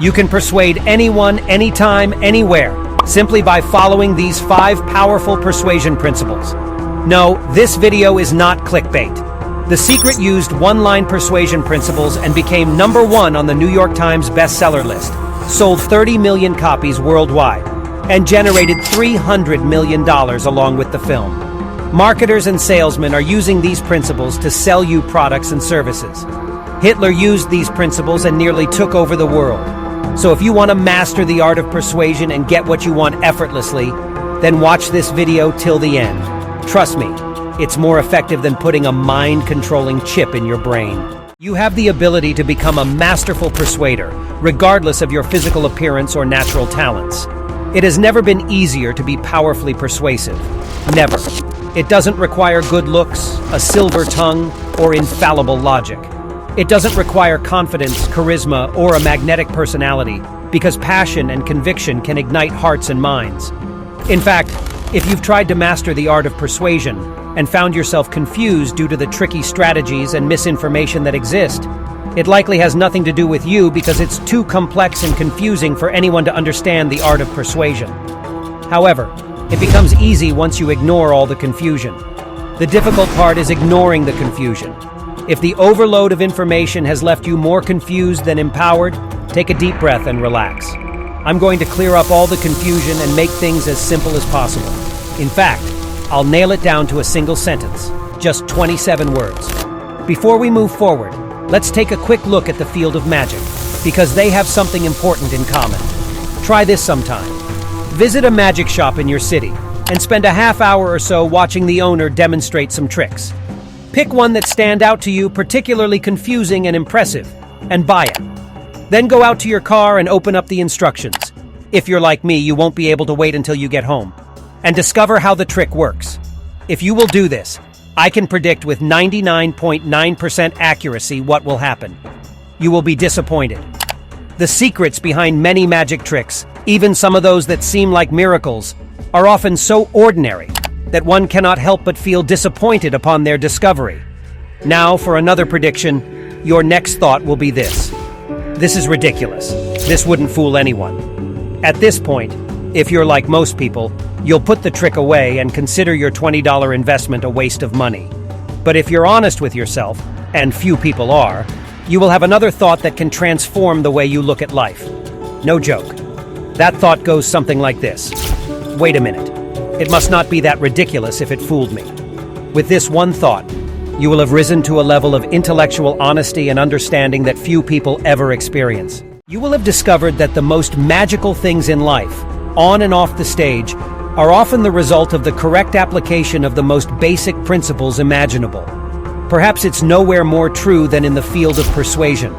You can persuade anyone, anytime, anywhere, simply by following these 5 powerful persuasion principles. No, this video is not clickbait. The Secret used one-line persuasion principles and became #1 on the New York Times bestseller list, sold 30 million copies worldwide, and generated $300 million along with the film. Marketers and salesmen are using these principles to sell you products and services. Hitler used these principles and nearly took over the world. So if you want to master the art of persuasion and get what you want effortlessly, then watch this video till the end. Trust me, it's more effective than putting a mind-controlling chip in your brain. You have the ability to become a masterful persuader, regardless of your physical appearance or natural talents. It has never been easier to be powerfully persuasive. Never. It doesn't require good looks, a silver tongue, or infallible logic. It doesn't require confidence, charisma, or a magnetic personality, because passion and conviction can ignite hearts and minds. In fact, if you've tried to master the art of persuasion and found yourself confused due to the tricky strategies and misinformation that exist, it likely has nothing to do with you because it's too complex and confusing for anyone to understand the art of persuasion. However, it becomes easy once you ignore all the confusion. The difficult part is ignoring the confusion. If the overload of information has left you more confused than empowered, take a deep breath and relax. I'm going to clear up all the confusion and make things as simple as possible. In fact, I'll nail it down to a single sentence, just 27 words. Before we move forward, let's take a quick look at the field of magic, because they have something important in common. Try this sometime. Visit a magic shop in your city and spend a half hour or so watching the owner demonstrate some tricks. Pick one that stand out to you particularly confusing and impressive, and buy it. Then go out to your car and open up the instructions. If you're like me, you won't be able to wait until you get home. And discover how the trick works. If you will do this, I can predict with 99.9% accuracy what will happen. You will be disappointed. The secrets behind many magic tricks, even some of those that seem like miracles, are often so ordinary that one cannot help but feel disappointed upon their discovery. Now, for another prediction, your next thought will be this. This is ridiculous. This wouldn't fool anyone. At this point, if you're like most people, you'll put the trick away and consider your $20 investment a waste of money. But if you're honest with yourself, and few people are, you will have another thought that can transform the way you look at life. No joke. That thought goes something like this. Wait a minute. It must not be that ridiculous if it fooled me. With this one thought, you will have risen to a level of intellectual honesty and understanding that few people ever experience. You will have discovered that the most magical things in life, on and off the stage, are often the result of the correct application of the most basic principles imaginable. Perhaps it's nowhere more true than in the field of persuasion.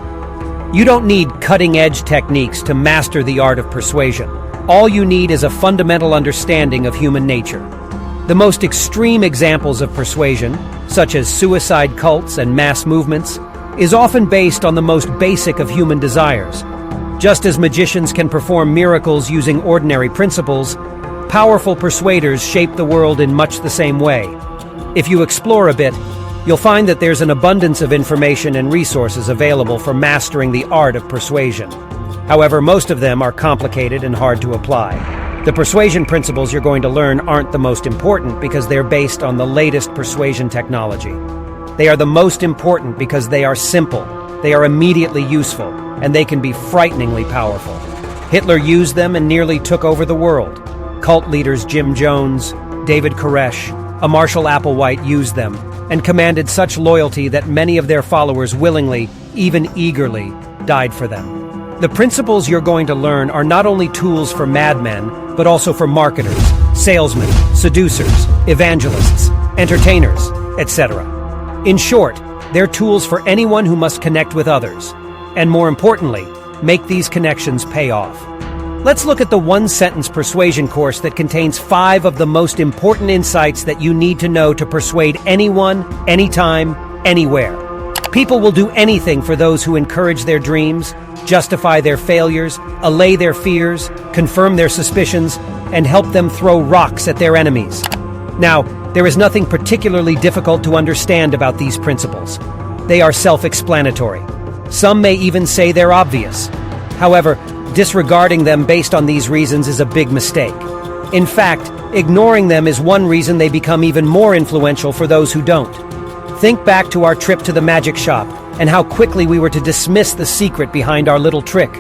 You don't need cutting-edge techniques to master the art of persuasion. All you need is a fundamental understanding of human nature. The most extreme examples of persuasion, such as suicide cults and mass movements, is often based on the most basic of human desires. Just as magicians can perform miracles using ordinary principles, powerful persuaders shape the world in much the same way. If you explore a bit, you'll find that there's an abundance of information and resources available for mastering the art of persuasion. However, most of them are complicated and hard to apply. The persuasion principles you're going to learn aren't the most important because they're based on the latest persuasion technology. They are the most important because they are simple, they are immediately useful, and they can be frighteningly powerful. Hitler used them and nearly took over the world. Cult leaders Jim Jones, David Koresh, Marshall Applewhite used them and commanded such loyalty that many of their followers willingly, even eagerly, died for them. The principles you're going to learn are not only tools for madmen, but also for marketers, salesmen, seducers, evangelists, entertainers, etc. In short, they're tools for anyone who must connect with others, and more importantly, make these connections pay off. Let's look at the One Sentence Persuasion Course that contains 5 of the most important insights that you need to know to persuade anyone, anytime, anywhere. People will do anything for those who encourage their dreams, justify their failures, allay their fears, confirm their suspicions, and help them throw rocks at their enemies. Now, there is nothing particularly difficult to understand about these principles. They are self-explanatory. Some may even say they're obvious. However, disregarding them based on these reasons is a big mistake. In fact, ignoring them is one reason they become even more influential for those who don't. Think back to our trip to the magic shop and how quickly we were to dismiss the secret behind our little trick.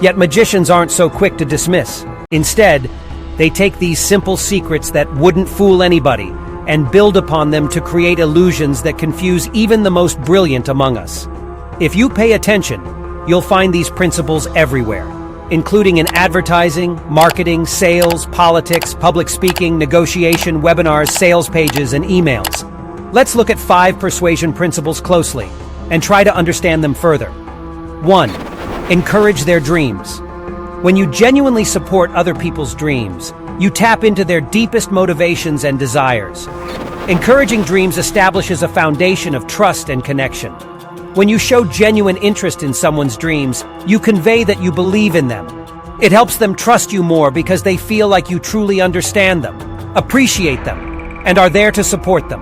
Yet magicians aren't so quick to dismiss. Instead, they take these simple secrets that wouldn't fool anybody and build upon them to create illusions that confuse even the most brilliant among us. If you pay attention, you'll find these principles everywhere, including in advertising, marketing, sales, politics, public speaking, negotiation, webinars, sales pages, and emails. Let's look at 5 persuasion principles closely and try to understand them further. 1. Encourage their dreams. When you genuinely support other people's dreams, you tap into their deepest motivations and desires. Encouraging dreams establishes a foundation of trust and connection. When you show genuine interest in someone's dreams, you convey that you believe in them. It helps them trust you more because they feel like you truly understand them, appreciate them, and are there to support them.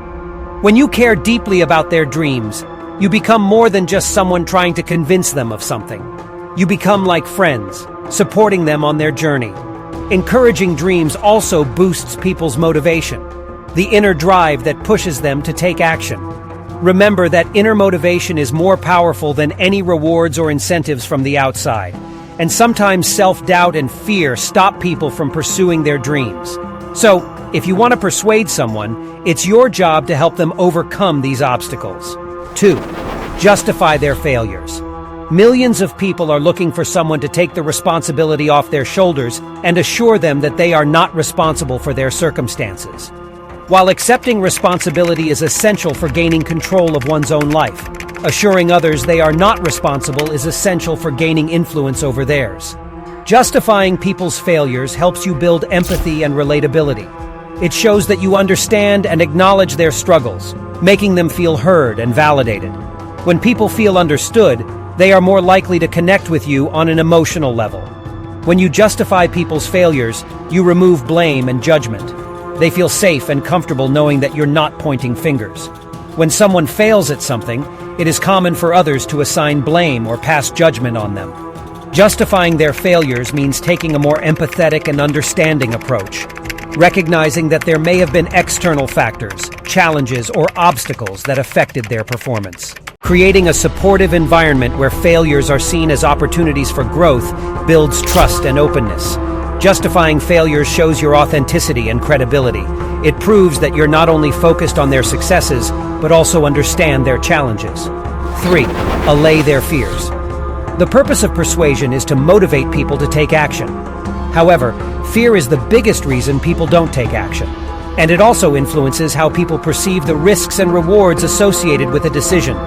When you care deeply about their dreams, you become more than just someone trying to convince them of something. You become like friends, supporting them on their journey. Encouraging dreams also boosts people's motivation, the inner drive that pushes them to take action. Remember that inner motivation is more powerful than any rewards or incentives from the outside. And sometimes self-doubt and fear stop people from pursuing their dreams. So, if you want to persuade someone, it's your job to help them overcome these obstacles. 2. Justify their failures. Millions of people are looking for someone to take the responsibility off their shoulders and assure them that they are not responsible for their circumstances. While accepting responsibility is essential for gaining control of one's own life, assuring others they are not responsible is essential for gaining influence over theirs. Justifying people's failures helps you build empathy and relatability. It shows that you understand and acknowledge their struggles, making them feel heard and validated. When people feel understood, they are more likely to connect with you on an emotional level. When you justify people's failures, you remove blame and judgment. They feel safe and comfortable knowing that you're not pointing fingers. When someone fails at something, it is common for others to assign blame or pass judgment on them. Justifying their failures means taking a more empathetic and understanding approach, recognizing that there may have been external factors, challenges, or obstacles that affected their performance. Creating a supportive environment where failures are seen as opportunities for growth builds trust and openness. Justifying failures shows your authenticity and credibility. It proves that you're not only focused on their successes, but also understand their challenges. 3. Allay their fears. The purpose of persuasion is to motivate people to take action. However, fear is the biggest reason people don't take action. And it also influences how people perceive the risks and rewards associated with a decision.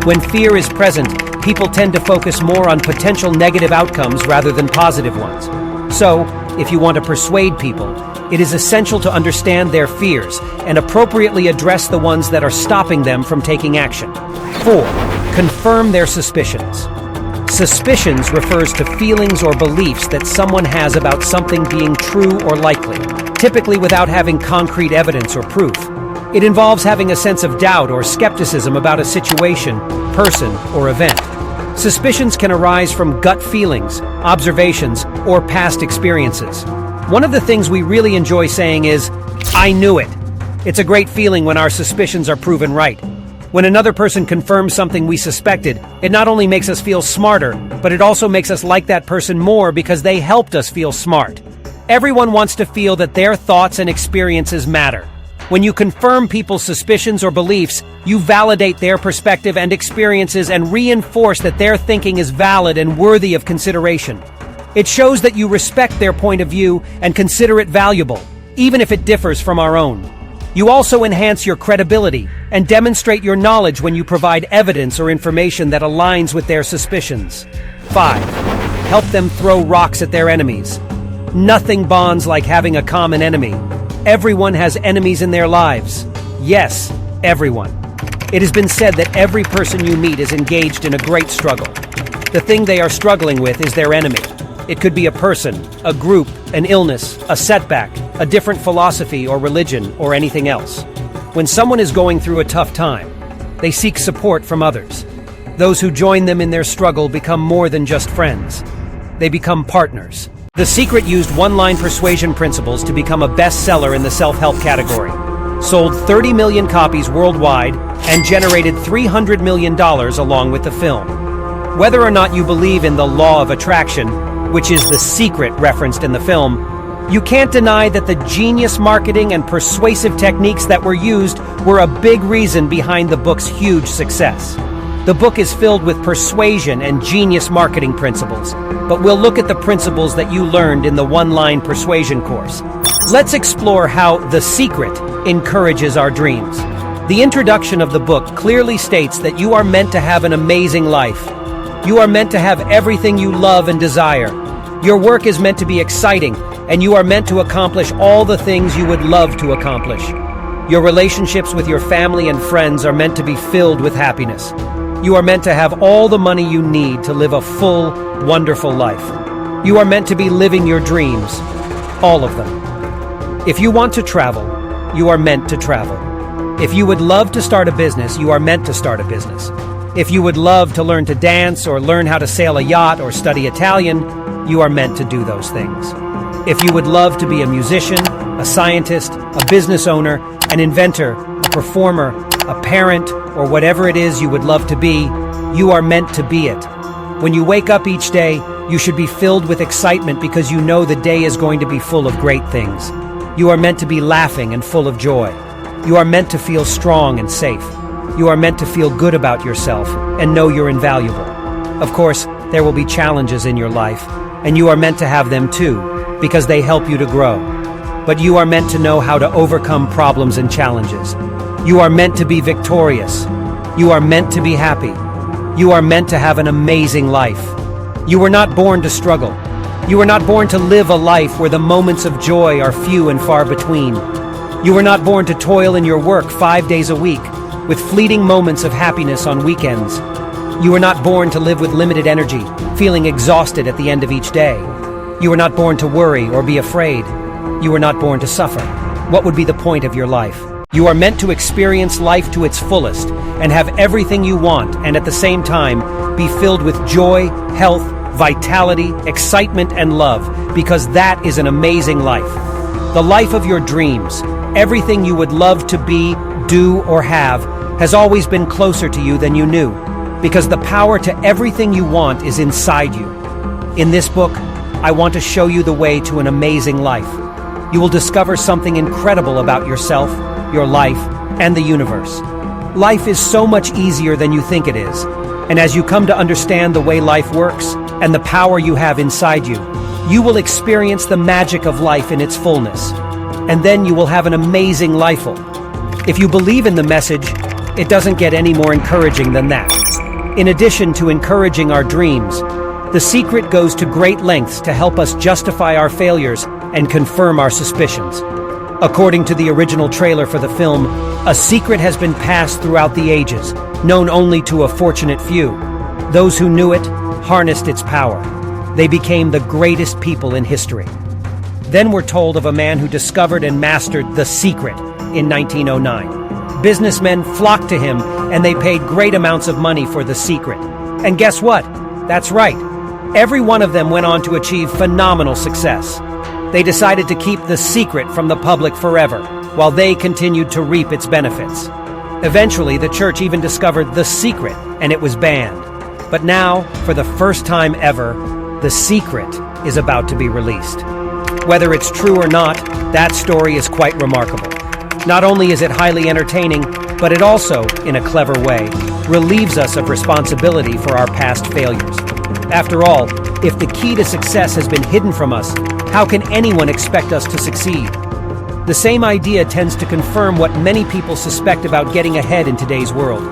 When fear is present, people tend to focus more on potential negative outcomes rather than positive ones. So, if you want to persuade people, it is essential to understand their fears and appropriately address the ones that are stopping them from taking action. 4. Confirm their suspicions. Suspicions refers to feelings or beliefs that someone has about something being true or likely, typically without having concrete evidence or proof. It involves having a sense of doubt or skepticism about a situation, person, or event. Suspicions can arise from gut feelings, observations, or past experiences. One of the things we really enjoy saying is, "I knew it." It's a great feeling when our suspicions are proven right. When another person confirms something we suspected, it not only makes us feel smarter, but it also makes us like that person more because they helped us feel smart. Everyone wants to feel that their thoughts and experiences matter. When you confirm people's suspicions or beliefs, you validate their perspective and experiences and reinforce that their thinking is valid and worthy of consideration. It shows that you respect their point of view and consider it valuable, even if it differs from our own. You also enhance your credibility and demonstrate your knowledge when you provide evidence or information that aligns with their suspicions. 5. Help them throw rocks at their enemies. Nothing bonds like having a common enemy. Everyone has enemies in their lives. Yes, everyone. It has been said that every person you meet is engaged in a great struggle. The thing they are struggling with is their enemy. It could be a person, a group, an illness, a setback, a different philosophy or religion, or anything else. When someone is going through a tough time, they seek support from others. Those who join them in their struggle become more than just friends. They become partners. The Secret used one-line persuasion principles to become a bestseller in the self-help category. Sold 30 million copies worldwide and generated $300 million along with the film. Whether or not you believe in the law of attraction, which is the secret referenced in the film, you can't deny that the genius marketing and persuasive techniques that were used were a big reason behind the book's huge success. The book is filled with persuasion and genius marketing principles, but we'll look at the principles that you learned in the one-line persuasion course. Let's explore how The Secret encourages our dreams. The introduction of the book clearly states that you are meant to have an amazing life. You are meant to have everything you love and desire. Your work is meant to be exciting, and you are meant to accomplish all the things you would love to accomplish. Your relationships with your family and friends are meant to be filled with happiness. You are meant to have all the money you need to live a full, wonderful life. You are meant to be living your dreams, all of them. If you want to travel, you are meant to travel. If you would love to start a business, you are meant to start a business. If you would love to learn to dance or learn how to sail a yacht or study Italian, you are meant to do those things. If you would love to be a musician, a scientist, a business owner, an inventor, a performer, a parent, or whatever it is you would love to be, you are meant to be it. When you wake up each day, you should be filled with excitement because you know the day is going to be full of great things. You are meant to be laughing and full of joy. You are meant to feel strong and safe. You are meant to feel good about yourself and know you're invaluable. Of course, there will be challenges in your life, and you are meant to have them too, because they help you to grow. But you are meant to know how to overcome problems and challenges. You are meant to be victorious. You are meant to be happy. You are meant to have an amazing life. You were not born to struggle. You were not born to live a life where the moments of joy are few and far between. You were not born to toil in your work 5 days a week, with fleeting moments of happiness on weekends. You were not born to live with limited energy, feeling exhausted at the end of each day. You were not born to worry or be afraid. You were not born to suffer. What would be the point of your life? You are meant to experience life to its fullest and have everything you want, and at the same time be filled with joy, health, vitality, excitement, and love, because that is an amazing life. The life of your dreams, everything you would love to be, do, or have, has always been closer to you than you knew, because the power to everything you want is inside you. In this book, I want to show you the way to an amazing life. You will discover something incredible about yourself, your life, and the universe. Life is so much easier than you think it is, and as you come to understand the way life works and the power you have inside you, you will experience the magic of life in its fullness, and then you will have an amazing life. If you believe in the message, it doesn't get any more encouraging than that. In addition to encouraging our dreams, The Secret goes to great lengths to help us justify our failures and confirm our suspicions. According to the original trailer for the film, a secret has been passed throughout the ages, known only to a fortunate few. Those who knew it harnessed its power. They became the greatest people in history. Then we're told of a man who discovered and mastered The Secret in 1909. Businessmen flocked to him, and they paid great amounts of money for The Secret. And guess what? That's right. Every one of them went on to achieve phenomenal success. They decided to keep The Secret from the public forever, while they continued to reap its benefits. Eventually, the church even discovered The Secret, and it was banned. But now, for the first time ever, The Secret is about to be released. Whether it's true or not, that story is quite remarkable. Not only is it highly entertaining, but it also, in a clever way, relieves us of responsibility for our past failures. After all, if the key to success has been hidden from us, how can anyone expect us to succeed? The same idea tends to confirm what many people suspect about getting ahead in today's world.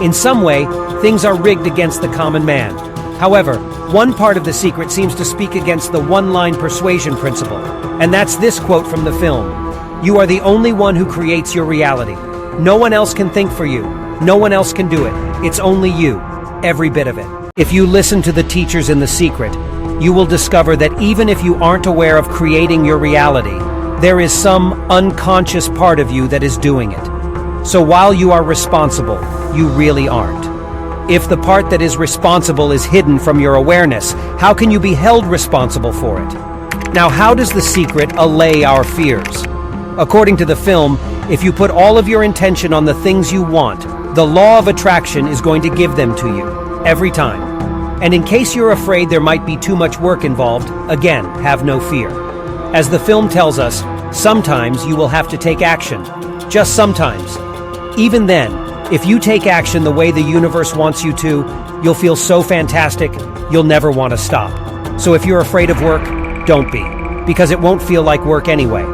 In some way, things are rigged against the common man. However, one part of The Secret seems to speak against the one-line persuasion principle, and that's this quote from the film: "You are the only one who creates your reality. No one else can think for you. No one else can do it. It's only you, every bit of it." If you listen to the teachers in The Secret, you will discover that even if you aren't aware of creating your reality, there is some unconscious part of you that is doing it. So while you are responsible, you really aren't. If the part that is responsible is hidden from your awareness, how can you be held responsible for it? Now, how does the secret allay our fears? According to the film, if you put all of your intention on the things you want, the law of attraction is going to give them to you, every time. And in case you're afraid there might be too much work involved, again, have no fear. As the film tells us, sometimes you will have to take action. Just sometimes. Even then, if you take action the way the universe wants you to, you'll feel so fantastic, you'll never want to stop. So if you're afraid of work, don't be, because it won't feel like work anyway.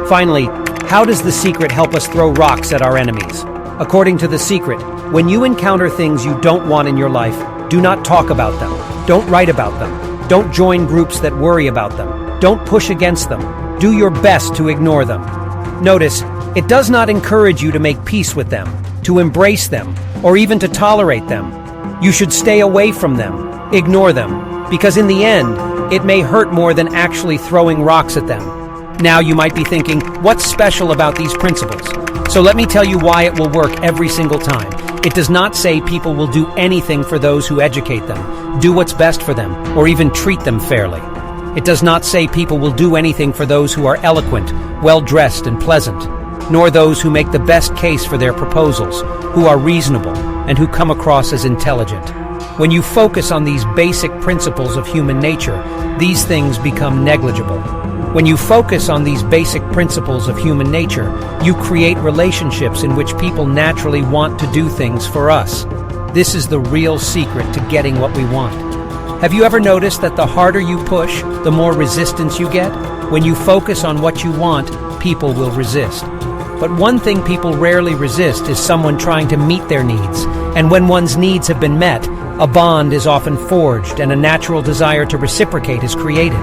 Finally, how does the secret help us throw rocks at our enemies? According to the secret, when you encounter things you don't want in your life, do not talk about them. Don't write about them. Don't join groups that worry about them. Don't push against them. Do your best to ignore them. Notice, it does not encourage you to make peace with them, to embrace them, or even to tolerate them. You should stay away from them, ignore them, because in the end, it may hurt more than actually throwing rocks at them. Now you might be thinking, what's special about these principles? So let me tell you why it will work every single time. It does not say people will do anything for those who educate them, do what's best for them, or even treat them fairly. It does not say people will do anything for those who are eloquent, well-dressed, and pleasant, nor those who make the best case for their proposals, who are reasonable, and who come across as intelligent. When you focus on these basic principles of human nature, these things become negligible. When you focus on these basic principles of human nature, you create relationships in which people naturally want to do things for us. This is the real secret to getting what we want. Have you ever noticed that the harder you push, the more resistance you get? When you focus on what you want, people will resist. But one thing people rarely resist is someone trying to meet their needs. And when one's needs have been met, a bond is often forged and a natural desire to reciprocate is created.